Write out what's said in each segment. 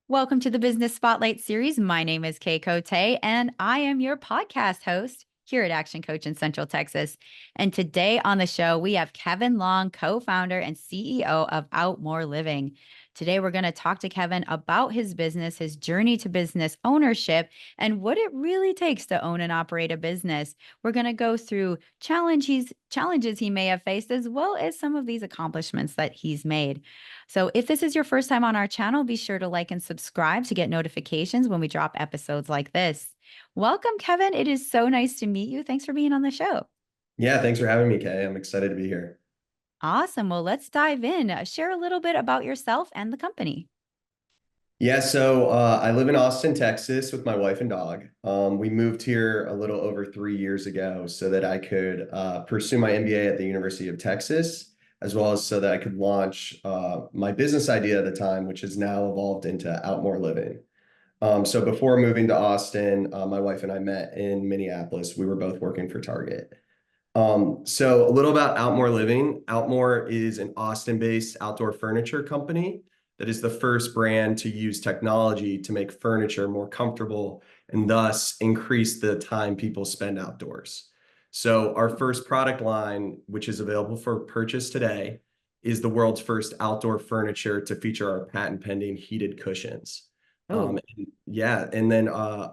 Welcome to the Business Spotlight series. My name is Kay Cote, and I am your podcast host here at Action Coach in Central Texas. And today on the show, we have Kevin Long, co-founder and CEO of Outmore Living. Today, we're going to talk to Kevin about his business, his journey to business ownership, and what it really takes to own and operate a business. We're going to go through challenges he may have faced, as well as some of these accomplishments that he's made. So if this is your first time on our channel, be sure to like and subscribe to get notifications when we drop episodes like this. Welcome, Kevin. It is so nice to meet you. Thanks for being on the show. Yeah, thanks for having me, Kay. I'm excited to be here. Awesome. Well, let's dive in. Share a little bit about yourself and the company. I live in Austin, Texas with my wife and dog. We moved here a little over 3 years ago so that I could pursue my MBA at the University of Texas, as well as so that I could launch my business idea at the time, which has now evolved into Outmore Living. So before moving to Austin, my wife and I met in Minneapolis. We were both working for Target. So a little about Outmore Living. Outmore is an Austin-based outdoor furniture company that is the first brand to use technology to make furniture more comfortable and thus increase the time people spend outdoors. So our first product line, which is available for purchase today, is the world's first outdoor furniture to feature our patent pending heated cushions. Oh,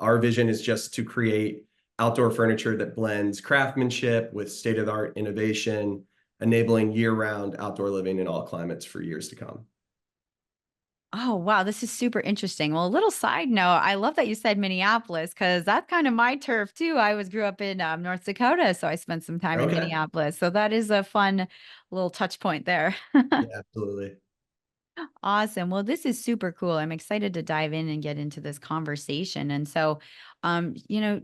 Our vision is just to create outdoor furniture that blends craftsmanship with state-of-the-art innovation, enabling year-round outdoor living in all climates for years to come. oh, wow. This is super interesting. Well, a little side note, I love that you said Minneapolis because that's kind of my turf too. Grew up in North Dakota, so I spent some time in Okay. Minneapolis. So that is a fun little touch point there. Yeah, absolutely. Awesome. Well, this is super cool. I'm excited to dive in and get into this conversation. And so, um, you know,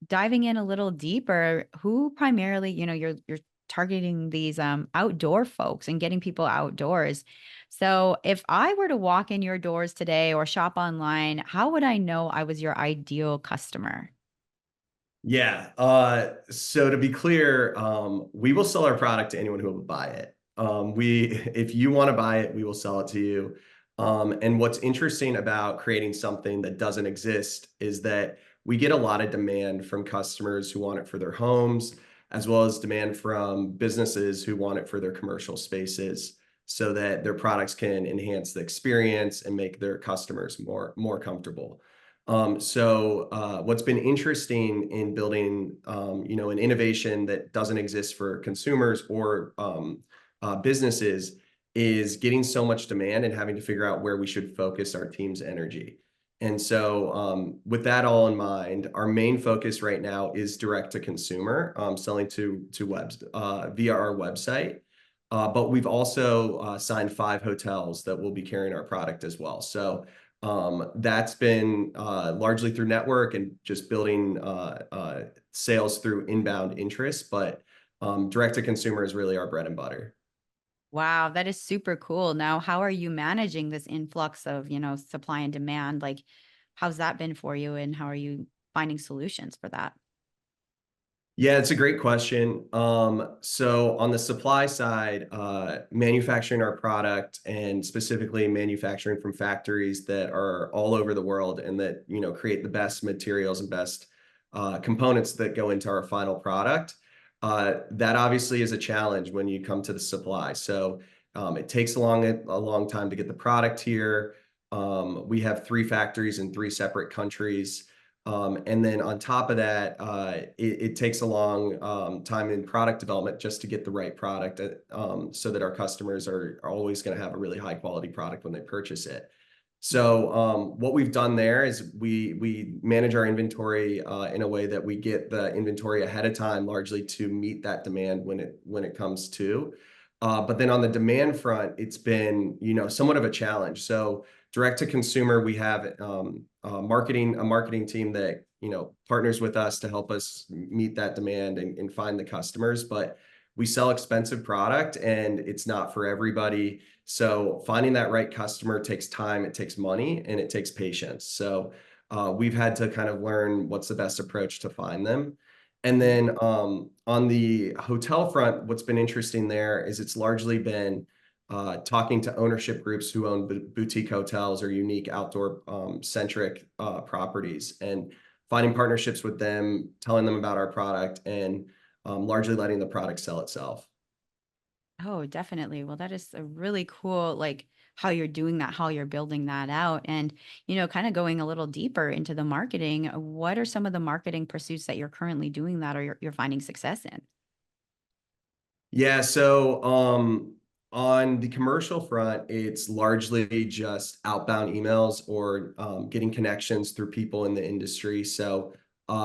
diving in a little deeper, who primarily, you're targeting these outdoor folks and getting people outdoors. So, if I were to walk in your doors today or shop online, how would I know I was your ideal customer? Yeah. So to be clear, we will sell our product to anyone who will buy it. If you want to buy it, we will sell it to you. And what's interesting about creating something that doesn't exist is that we get a lot of demand from customers who want it for their homes, as well as demand from businesses who want it for their commercial spaces, so that their products can enhance the experience and make their customers more comfortable. What's been interesting in building, an innovation that doesn't exist for consumers or businesses is getting so much demand and having to figure out where we should focus our team's energy. With that all in mind, our main focus right now is direct to consumer, selling to webs via our website. But we've also signed 5 hotels that will be carrying our product as well. That's been largely through network and just building sales through inbound interest, but direct to consumer is really our bread and butter. Wow, that is super cool. Now, how are you managing this influx of, supply and demand? Like, how's that been for you, and how are you finding solutions for that? Yeah, it's a great question. So on the supply side, manufacturing our product and specifically manufacturing from factories that are all over the world and that, create the best materials and best components that go into our final product. That obviously is a challenge when you come to the supply. It takes a long time to get the product here. We have 3 factories in 3 separate countries. And then on top of that, it takes a long time in product development just to get the right product, so that our customers are always going to have a really high quality product when they purchase it. What we've done there is we manage our inventory in a way that we get the inventory ahead of time, largely to meet that demand when it comes to. But then on the demand front, it's been, somewhat of a challenge. So direct to consumer, we have a marketing team that, partners with us to help us meet that demand and find the customers. But we sell expensive product and it's not for everybody. So finding that right customer takes time, it takes money, and it takes patience. We've had to kind of learn what's the best approach to find them. And Mhm. then on the hotel front, what's been interesting there is it's largely been talking to ownership groups who own boutique hotels or unique outdoor centric properties, and finding partnerships with them, telling them about our product, and largely letting the product sell itself. Oh, definitely. Well, that is a really cool, like how you're doing that, how you're building that out. And, kind of going a little deeper into the marketing, what are some of the marketing pursuits that you're currently doing that or you're finding success in? Yeah, so on the commercial front, it's largely just outbound emails or getting connections through people in the industry. So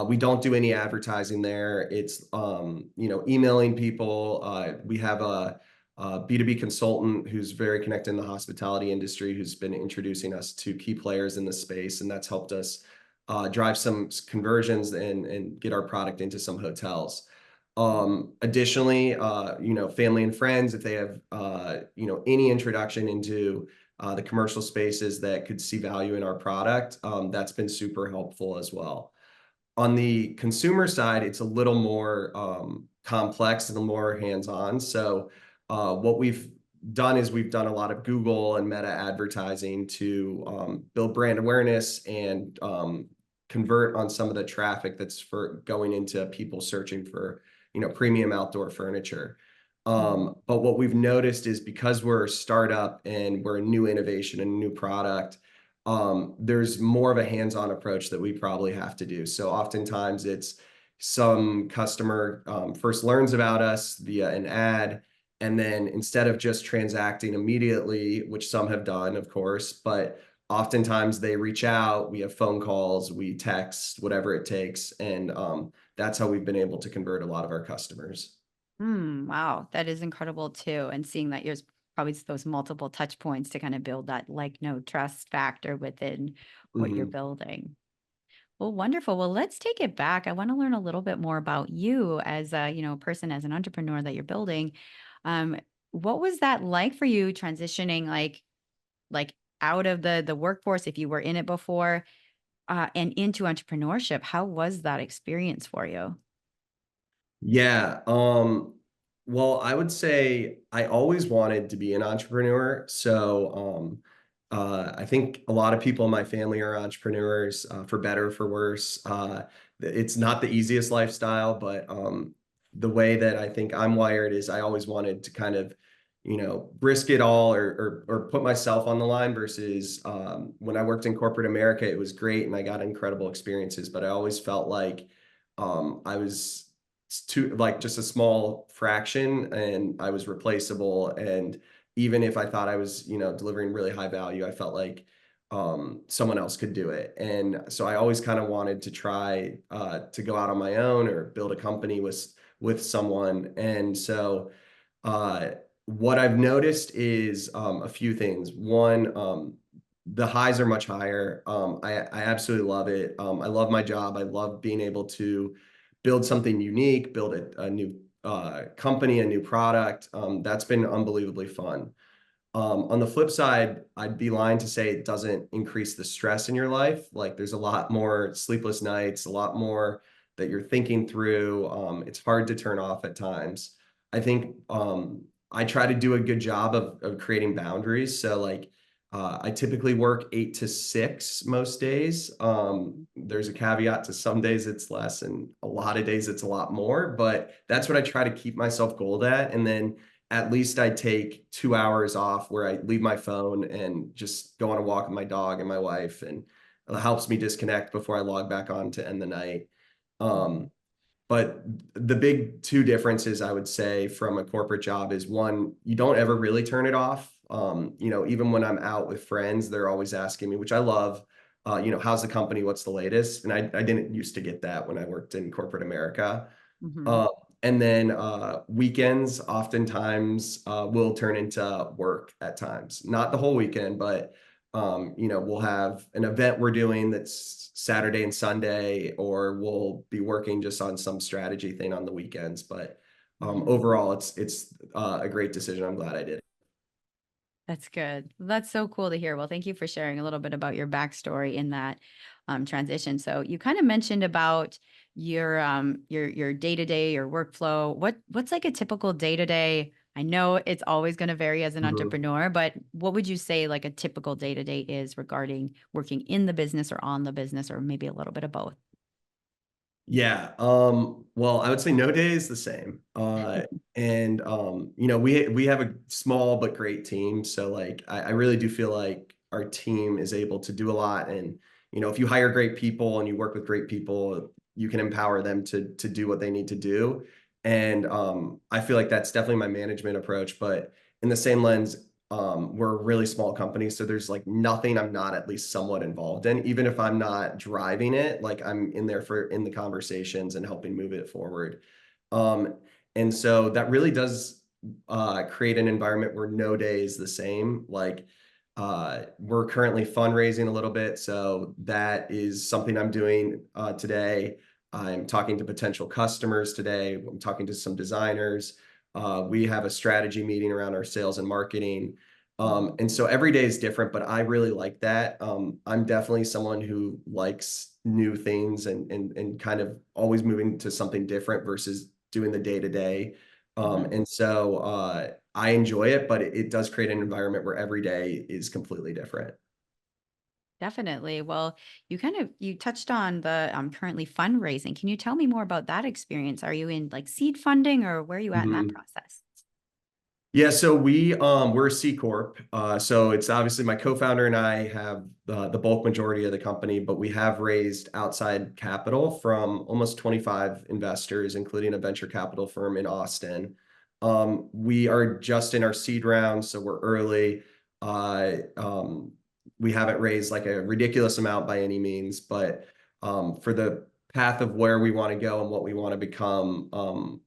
we don't do any advertising there. It's emailing people. We have a B2B consultant who's very connected in the hospitality industry, who's been introducing us to key players in the space, and that's helped us drive some conversions and get our product into some hotels. Additionally, family and friends, if they have, any introduction into the commercial spaces that could see value in our product, that's been super helpful as well. On the consumer side, it's a little more complex and more hands-on. So, what we've done is we've done a lot of Google and Meta advertising to build brand awareness and convert on some of the traffic that's for going into people searching for, premium outdoor furniture. Mhm. But what we've noticed is because we're a startup and we're a new innovation and a new product, there's more of a hands-on approach that we probably have to do. So oftentimes it's some customer first learns about us via an ad, and then instead of just transacting immediately, which some have done, of course, but oftentimes they reach out, we have phone calls, we text, whatever it takes, and that's how we've been able to convert a lot of our customers. Wow, that is incredible too. And seeing that there's probably those multiple touch points to kind of build that like no trust factor within what you're Mhm. building. Well, wonderful. Well, let's take it back. I want to learn a little bit more about you as a, person, as an entrepreneur that you're building. Um, what was that like for you transitioning like out of the workforce if you were in it before and into entrepreneurship? How was that experience for you? Yeah, well, I would say I always wanted to be an entrepreneur. So, I think a lot of people in my family are entrepreneurs, for better or for worse. It's not the easiest lifestyle, but the way that I think I'm wired is I always wanted to kind of, risk it all or put myself on the line versus when I worked in corporate America, it was great and I got incredible experiences, but I always felt like I was too like just a small fraction and I was replaceable. And even if I thought I was, delivering really high value, I felt like someone else could do it. And so I always kind of wanted to try to go out on my own or build a company with someone. And so uh, what I've noticed is a few things. One, the highs are much higher. I absolutely love it. I love my job. I love being able to build something unique, build a new company, a new product. That's been unbelievably fun. On the flip side, I'd be lying to say it doesn't increase the stress in your life. Like there's a lot more sleepless nights, a lot more that you're thinking through. It's hard to turn off at times. I think I try to do a good job of creating boundaries. So like I typically work 8 to 6 most days. There's a caveat to some days it's less and a lot of days it's a lot more, but that's what I try to keep myself goaled at. And then at least I take 2 hours off where I leave my phone and just go on a walk with my dog and my wife, and it helps me disconnect before I log back on to end the night. Mhm. Um, but the big 2 differences I would say from a corporate job is, 1, you don't ever really turn it off. Even when I'm out with friends, they're always asking me, which I love, "How's the company? What's the latest?" And I didn't used to get that when I worked in corporate America. Mhm. Uh, and then weekends oftentimes will turn into work at times. Not the whole weekend, but we'll have an event we're doing that's Saturday and Sunday, or we'll be working just on some strategy thing on the weekends. But Mhm. overall, it's a great decision. I'm glad I did. That's good. That's so cool to hear. Well, thank you for sharing a little bit about your backstory in that transition. So you kind of mentioned about your day to day, your workflow. What's like a typical day to day? I know it's always going to vary as an Mhm. entrepreneur, but what would you say like a typical day to day is regarding working in the business or on the business, or maybe a little bit of both? Yeah, well, I would say no day is the same. And we have a small but great team. So like I really do feel like our team is able to do a lot. And if you hire great people and you work with great people, you can empower them to do what they need to do. And I feel like that's definitely my management approach. But in the same lens, we're a really small company, so there's like nothing I'm not at least somewhat involved in, even if I'm not driving it, like I'm in there in the conversations and helping move it forward. Um, and so that really does create an environment where no day is the same. Like we're currently fundraising a little bit, so that is something I'm doing today. I'm talking to potential customers today. I'm talking to some designers. We have a strategy meeting around our sales and marketing. Mhm. And so every day is different, but I really like that. I'm definitely someone who likes new things and kind of always moving to something different versus doing the day to day. Mhm. And so I enjoy it, but it does create an environment where every day is completely different. Definitely. Well, you touched on the currently fundraising. Can you tell me more about that experience? Are you in like seed funding, or where are you at in that Mhm. process? Yeah, so we're a C corp. So it's obviously my co-founder and I have the bulk majority of the company, but we have raised outside capital from almost 25 investors, including a venture capital firm in Austin. We are just in our seed round, so we're early. We haven't raised like a ridiculous amount by any means, but for the path of where we want to go and what we want to become,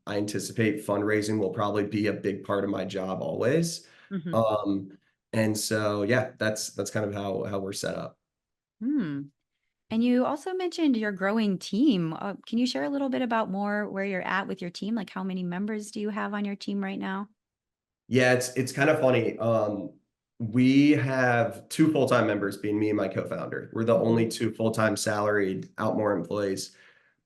I anticipate fundraising will probably be a big part of my job always. Mhm. Um, and so yeah, that's kind of how we're set up. Hmm. And you also mentioned your growing team. Can you share a little bit about more where you're at with your team? Like, how many members do you have on your team right now? Yeah, it's kind of funny. We have two full-time members, being me and my co-founder. We're the Mhm. only two full-time salaried Outmore employees.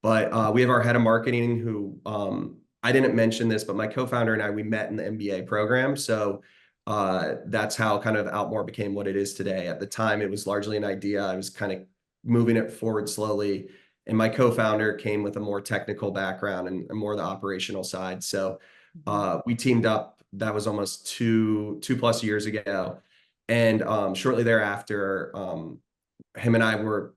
But we have our head of marketing who I didn't mention this, but my co-founder and I, we met in the MBA program. So that's how kind of Outmore became what it is today. At the time, it was largely an idea. I was kind of moving it forward slowly. And my co-founder came with a more technical background and more the operational side. So Mhm. we teamed up. That was almost two plus years ago. And shortly thereafter, him and I were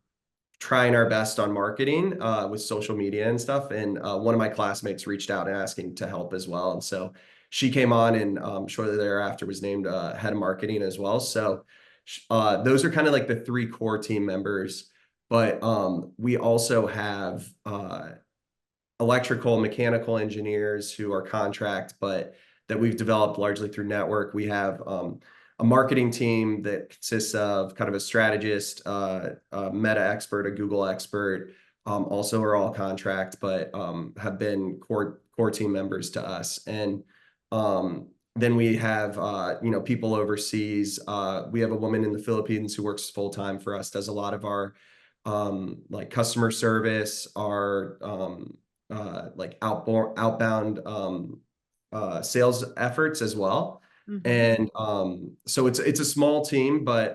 trying our best on marketing with social media and stuff. And one of my classmates reached out and asking to help as well. And so she came on and shortly thereafter was named head of marketing as well. So those are kind of like the three core team members. But we also have electrical, mechanical engineers who are contract, but that we've developed largely through network. We have a marketing team that consists of kind of a strategist, a Meta expert, a Google expert. Also, are all contract, but have been core team members to us. And then we have people overseas. We have a woman in the Philippines who works full time for us, does a lot of our like customer service, our like outbound sales efforts as well. Mhm. And so it's a small team, but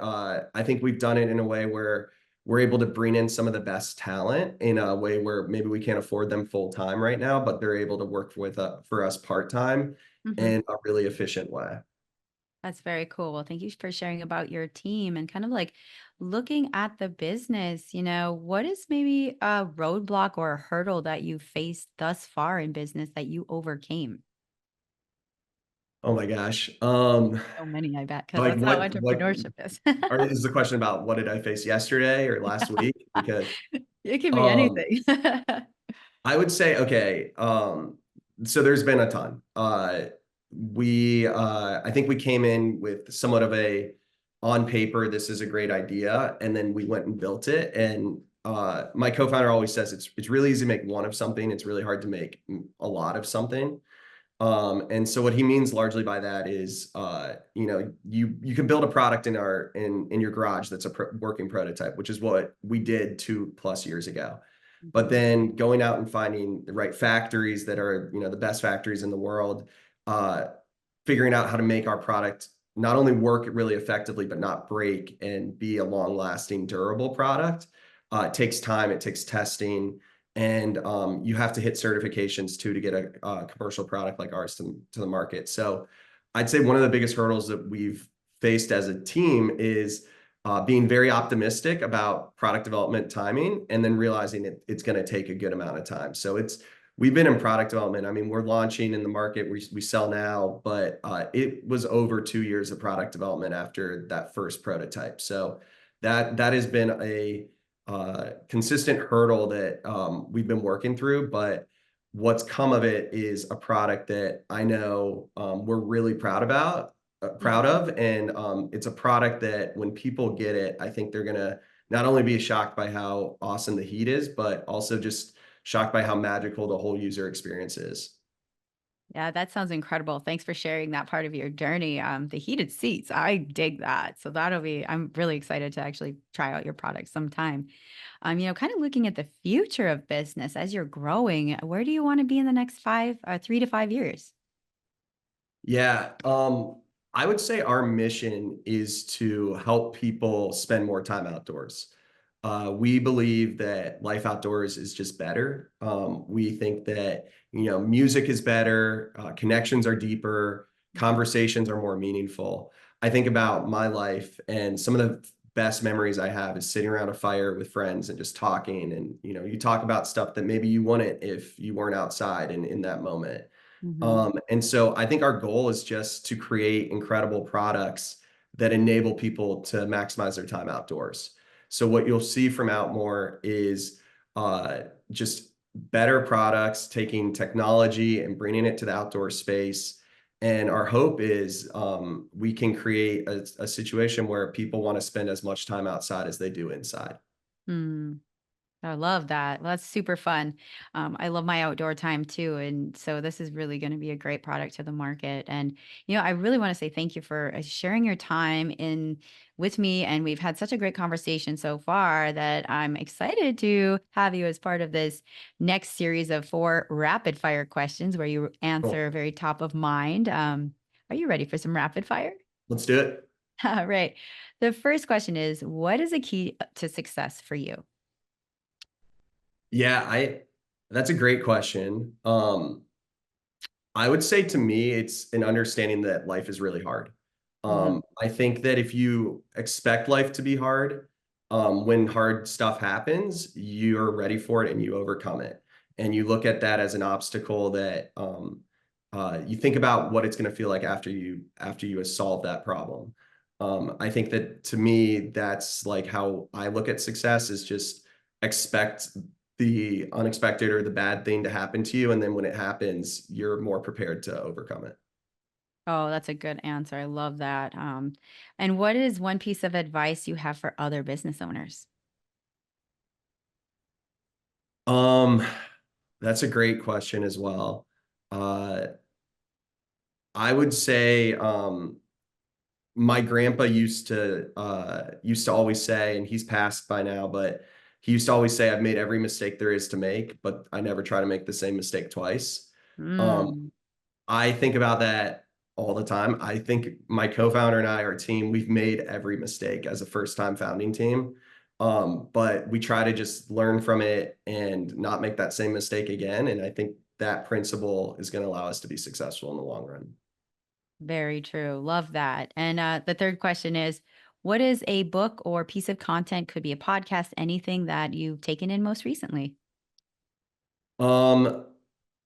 I think we've done it in a way where we're able to bring in some of the best talent in a way where maybe we can't afford them full time right now, but they're able to work with for us part time Mhm. in a really efficient way. That's very cool. Well, thank you for sharing about your team and kind of like looking at the business. What is maybe a roadblock or a hurdle that you faced thus far in business that you overcame? Oh my gosh. So many, I bet, because Like that's how what entrepreneurship is. or is the question about what did I face yesterday or last week? Because It can be um anything. I would say, okay, so there's been a ton. I think we came in with somewhat of a on paper, this is a great idea, and then we went and built it. And my co-founder always says it's really easy to make one of something. It's really hard to make a lot of something. And so what he means largely by that is, you can build a product in your garage that's a working prototype, which is what we did 2+ years ago. But Mhm. then going out and finding the right factories that are, the best factories in the world, uh, figuring out how to make our product not only work really effectively, but not break and be a long-lasting, durable product. It takes time, it takes testing, and you have to hit certifications too to get a commercial product like ours to the market. So I'd say one of the biggest hurdles that we've faced as a team is being very optimistic about product development timing and then realizing it's going to take a good amount of time. So we've been in product development. I mean, we're launching in the market. We sell now, but it was over 2 years of product development after that first prototype. So that has been a consistent hurdle that we've been working through. But what's come of it is a product that I know we're really proud Mhm. of, and it's a product that when people get it, I think they're gonna not only be shocked by how awesome the heat is, but also just shocked by how magical the whole user experience is. Yeah, that sounds incredible. Thanks for sharing that part of your journey. The heated seats, I dig that. So I'm really excited to actually try out your product sometime. Kind of looking at the future of business as you're growing, where do you want to be in the next 3 to 5 years? Yeah, I would say our mission is to help people spend more time outdoors. We believe that life outdoors is just better. We think that, music is better, connections are deeper, conversations are more meaningful. I think about my life, and some of the best memories I have is sitting around a fire with friends and just talking. And, you talk about stuff that maybe you wouldn't if you weren't outside and in that moment. Hmm. And so I think our goal is just to create incredible products that enable people to maximize their time outdoors. So what you'll see from Outmore is just better products, taking technology and bringing it to the outdoor space. And our hope is we can create a situation where people want to spend as much time outside as they do inside. I love that. Well, that's super fun. I love my outdoor time too. And so this is really going to be a great product to the market. And, I really want to say thank you for sharing your time in with me. And we've had such a great conversation so far that I'm excited to have you as part of this next series of 4 rapid fire questions where you Cool. answer very top of mind. Are you ready for some rapid fire? Let's do it. All right. The first question is, what is a key to success for you? Yeah, I that's a great question. I would say to me, it's an understanding that life is really hard. Mhm. I think that if you expect life to be hard, when hard stuff happens, you're ready for it and you overcome it. And you look at that as an obstacle that you think about what it's going to feel like after you have solved that problem. I think that to me, that's like how I look at success is just expect the unexpected or the bad thing to happen to you. And then when it happens, you're more prepared to overcome it. Oh, that's a good answer. I love that. And what is one piece of advice you have for other business owners? Um, that's a great question as well. Uh, I would say, my grandpa used to always say, and he's passed by now, but he used to always say, "I've made every mistake there is to make, but I never try to make the same mistake twice." Um, Mm, I think about that all the time. I think my co-founder and I, our team, we've made every mistake as a first-time founding team. But we try to just learn from it and not make that same mistake again. And I think that principle is going to allow us to be successful in the long run. very true. Love that. And the third question is, what is a book or piece of content, could be a podcast, anything that you've taken in most recently? Um,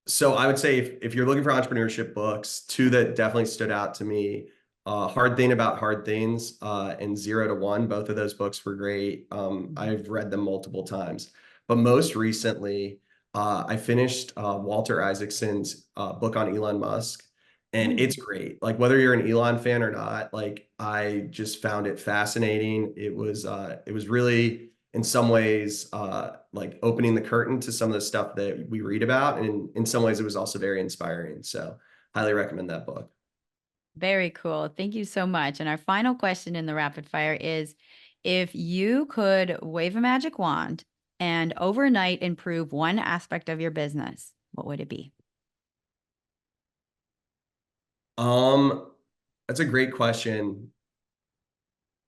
So I would say if you're looking for entrepreneurship books, two that definitely stood out to me, Hard Thing About Hard Things, and Zero to One, both of those books were great. Mhm. I've read them multiple times. But most recently, I finished Walter Isaacson's book on Elon Musk, and Mm. it's great. Like whether you're an Elon fan or not, like I just found it fascinating. It was really in some ways like opening the curtain to some of the stuff that we read about, and in some ways it was also very inspiring, so highly recommend that book. Very cool. Thank you so much. And our final question in the rapid fire is, if you could wave a magic wand and overnight improve one aspect of your business, what would it be? Um, that's a great question.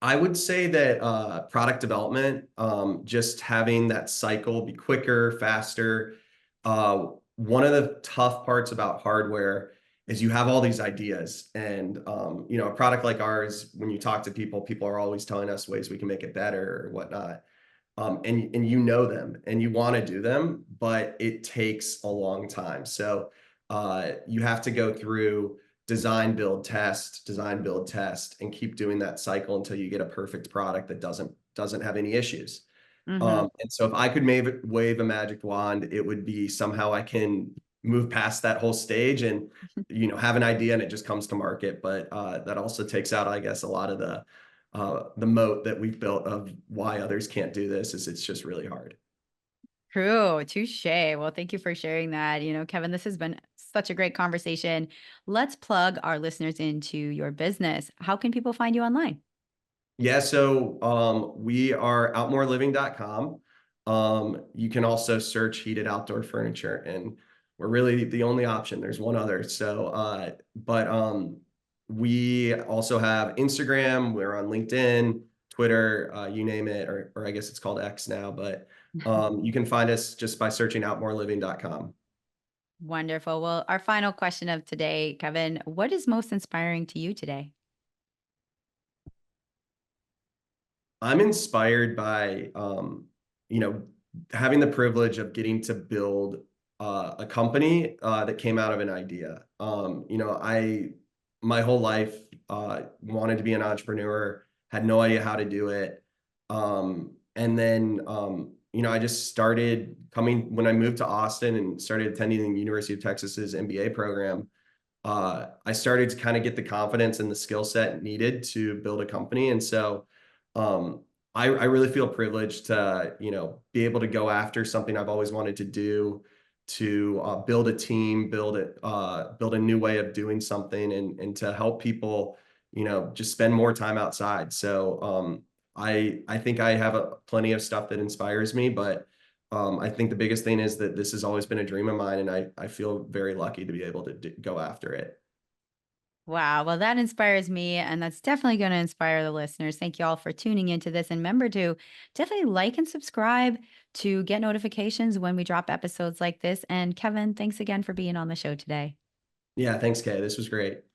I would say that product development, just having that cycle be quicker, faster. One of the tough parts about hardware is you have all these ideas, and a product like ours, when you talk to people, people are always telling us ways we can make it better or whatnot. And you know them and you want to do them, but it takes a long time. So you have to go through design, build, test, and keep doing that cycle until you get a perfect product that doesn't have any issues. Hmm. And so if I could wave a magic wand, it would be somehow I can move past that whole stage and have an idea and it just comes to market. But that also takes out, I guess, a lot of the moat that we've built of why others can't do this is it's just really hard. True. Touche. Well, thank you for sharing that. Kevin, this has been such a great conversation. Let's plug our listeners into your business. How can people find you online? Yeah, so we are outmoreliving.com. You can also search heated outdoor furniture, and we're really the only option. There's one other. But we also have Instagram, we're on LinkedIn, Twitter, you name it, or I guess it's called X now, but you can find us just by searching outmoreliving.com. Wonderful. Well, our final question of today, Kevin, what is most inspiring to you today? I'm inspired by, you know, having the privilege of getting to build a company that came out of an idea. I my whole life wanted to be an entrepreneur, had no idea how to do it, and then I just started coming when I moved to Austin and started attending the University of Texas's MBA program. I started to kind of get the confidence and the skill set needed to build a company. And so um, I really feel privileged to, be able to go after something I've always wanted to do, to build a team, build a new way of doing something and to help people, just spend more time outside. So I think I have plenty of stuff that inspires me, but I think the biggest thing is that this has always been a dream of mine, and I feel very lucky to be able to go after it. Wow. Well, that inspires me, and that's definitely going to inspire the listeners. Thank you all for tuning into this. And remember to definitely like and subscribe to get notifications when we drop episodes like this. And Kevin, thanks again for being on the show today. Yeah, thanks, Kay. This was great.